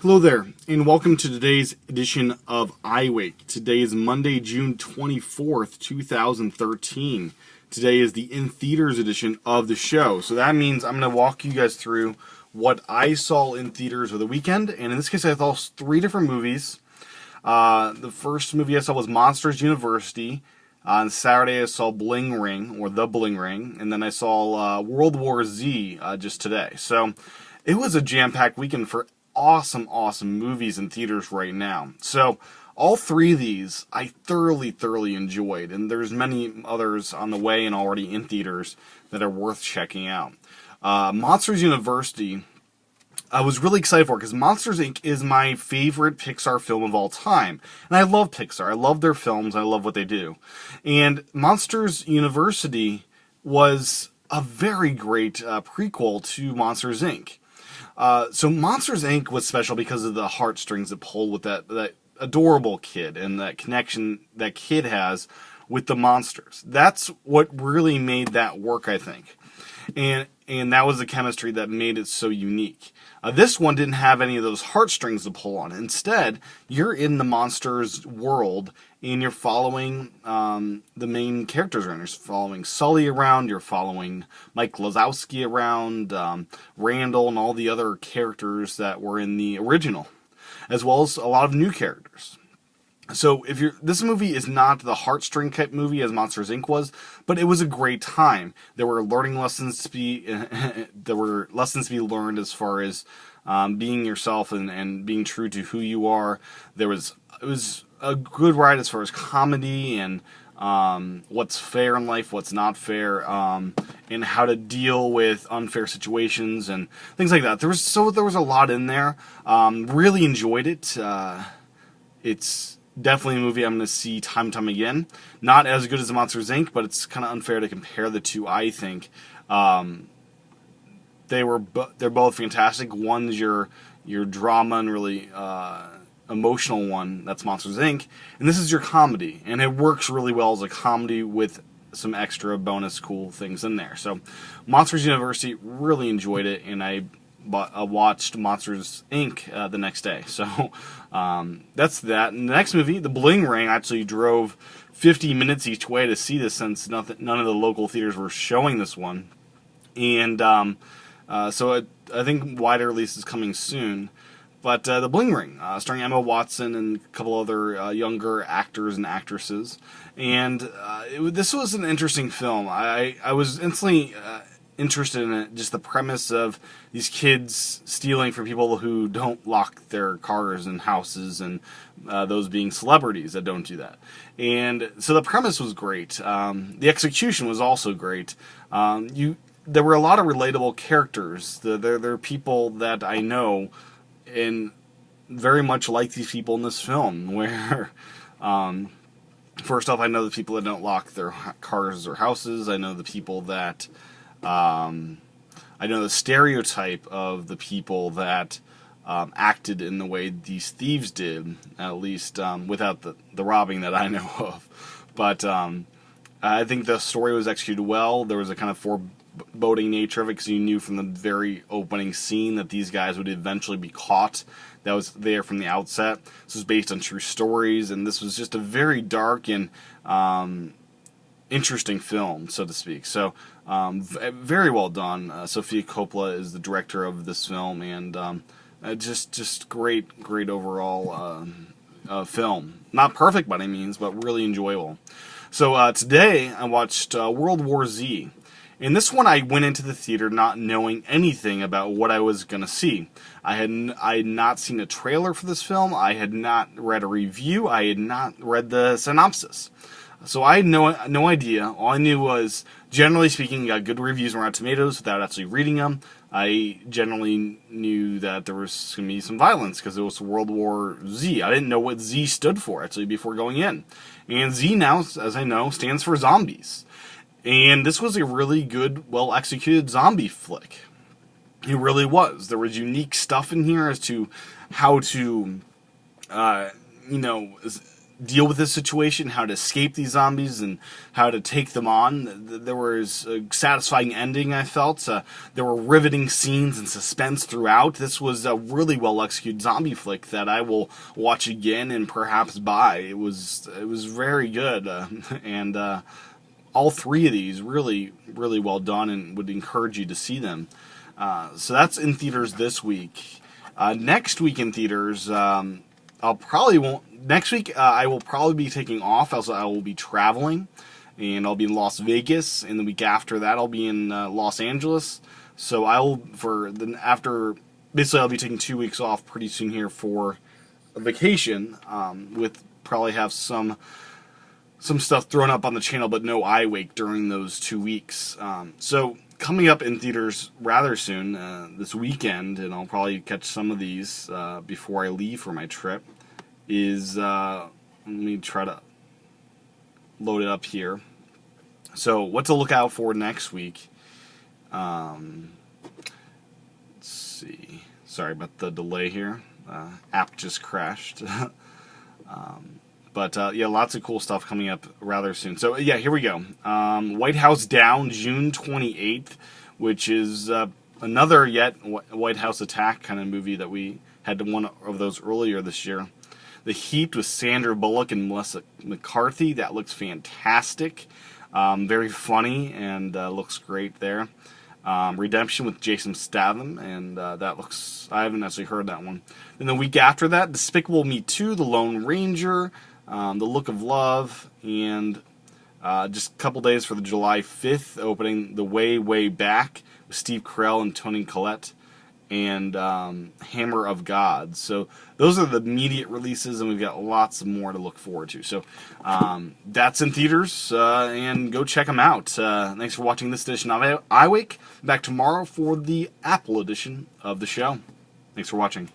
Hello there, and welcome to today's edition of iWake. Today is Monday, June 24th, 2013. Today is the in-theaters edition of the show. So that means I'm going to walk you guys through what I saw in theaters over the weekend. And in this case, I saw three different movies. The first movie I saw was Monsters University. On Saturday, I saw Bling Ring, or The Bling Ring. And then I saw World War Z just today. So it was a jam-packed weekend for awesome movies in theaters right now. So all three of these I thoroughly enjoyed, and there's many others on the way and already in theaters that are worth checking out. Monsters University, I was really excited for, because Monsters, Inc. is my favorite Pixar film of all time. And I love Pixar. I love their films. I love what they do. And Monsters University was a very great prequel to Monsters, Inc. So Monsters, Inc. was special because of the heartstrings that pulled with that adorable kid and that connection that kid has with the monsters. That's what really made that work, I think. And that was the chemistry that made it so unique. This one didn't have any of those heartstrings to pull on. Instead, you're in the monsters world, and you're following the main characters around. You're following Sully around, you're following Mike Lazowski around, Randall, and all the other characters that were in the original, as well as a lot of new characters. So this movie is not the heartstring type movie as Monsters, Inc. was, but it was a great time. There were learning lessons to be learned as far as being yourself and being true to who you are. It was a good ride as far as comedy and what's fair in life, what's not fair, and how to deal with unfair situations and things like that. There was a lot in there. Really enjoyed it. It's definitely a movie I'm going to see time and time again. Not as good as Monsters, Inc., but it's kind of unfair to compare the two, I think. They're both fantastic. One's your drama and really emotional one. That's Monsters, Inc. And this is your comedy. And it works really well as a comedy with some extra bonus cool things in there. So Monsters University, really enjoyed it, and I watched Monsters, Inc. The next day. So that's that. And the next movie, The Bling Ring, I actually drove 50 minutes each way to see this, since none of the local theaters were showing this one. And so I think wider release is coming soon. But The Bling Ring, starring Emma Watson and a couple other younger actors and actresses. And this was an interesting film. I was instantly interested in it, just the premise of these kids stealing from people who don't lock their cars and houses, and those being celebrities that don't do that. And so the premise was great. The execution was also great. There were a lot of relatable characters. There are people that I know and very much like these people in this film, where first off, I know the people that don't lock their cars or houses. I know the people that I know the stereotype of the people that acted in the way these thieves did, at least without the robbing that I know of. But I think the story was executed well. There was a kind of foreboding nature of it, because you knew from the very opening scene that these guys would eventually be caught. That was there from the outset. This was based on true stories, and this was just a very dark and interesting film, so to speak. So very well done. Sofia Coppola is the director of this film, and just great overall film. Not perfect by any means, but really enjoyable. So today I watched World War Z. And this one I went into the theater not knowing anything about what I was going to see. I had not seen a trailer for this film. I had not read a review. I had not read the synopsis. So I had no idea. All I knew was, generally speaking, got good reviews on Rotten Tomatoes without actually reading them. I generally knew that there was going to be some violence because it was World War Z. I didn't know what Z stood for, actually, before going in. And Z now, as I know, stands for zombies. And this was a really good, well-executed zombie flick. It really was. There was unique stuff in here as to how to, deal with this situation, how to escape these zombies, and how to take them on. There was a satisfying ending, I felt. There were riveting scenes and suspense throughout. This was a really well-executed zombie flick that I will watch again and perhaps buy. It was very good, and all three of these really, really well done, and would encourage you to see them. So that's in theaters this week. Next week in theaters, Next week, I will probably be taking off, as I will be traveling, and I'll be in Las Vegas. And the week after that, I'll be in Los Angeles. So I'll basically I'll be taking 2 weeks off pretty soon here for a vacation, with probably have some stuff thrown up on the channel, but no iWake during those 2 weeks. So coming up in theaters rather soon, this weekend, and I'll probably catch some of these before I leave for my trip, is, let me try to load it up here. So what to look out for next week. Let's see. Sorry about the delay here. App just crashed. But yeah, lots of cool stuff coming up rather soon. So yeah, here we go. White House Down, June 28th, which is another yet White House attack kind of movie that we had one of those earlier this year. The Heat with Sandra Bullock and Melissa McCarthy. That looks fantastic. Very funny and looks great there. Redemption with Jason Statham, and that looks... I haven't actually heard that one. Then the week after that, Despicable Me 2, The Lone Ranger, The Look of Love, and just a couple days for the July 5th opening, The Way, Way Back with Steve Carell and Toni Collette, and Hammer of God. So those are the immediate releases, and we've got lots more to look forward to. So that's in theaters, and go check them out. Thanks for watching this edition of iWake. Back tomorrow for the Apple edition of the show. Thanks for watching.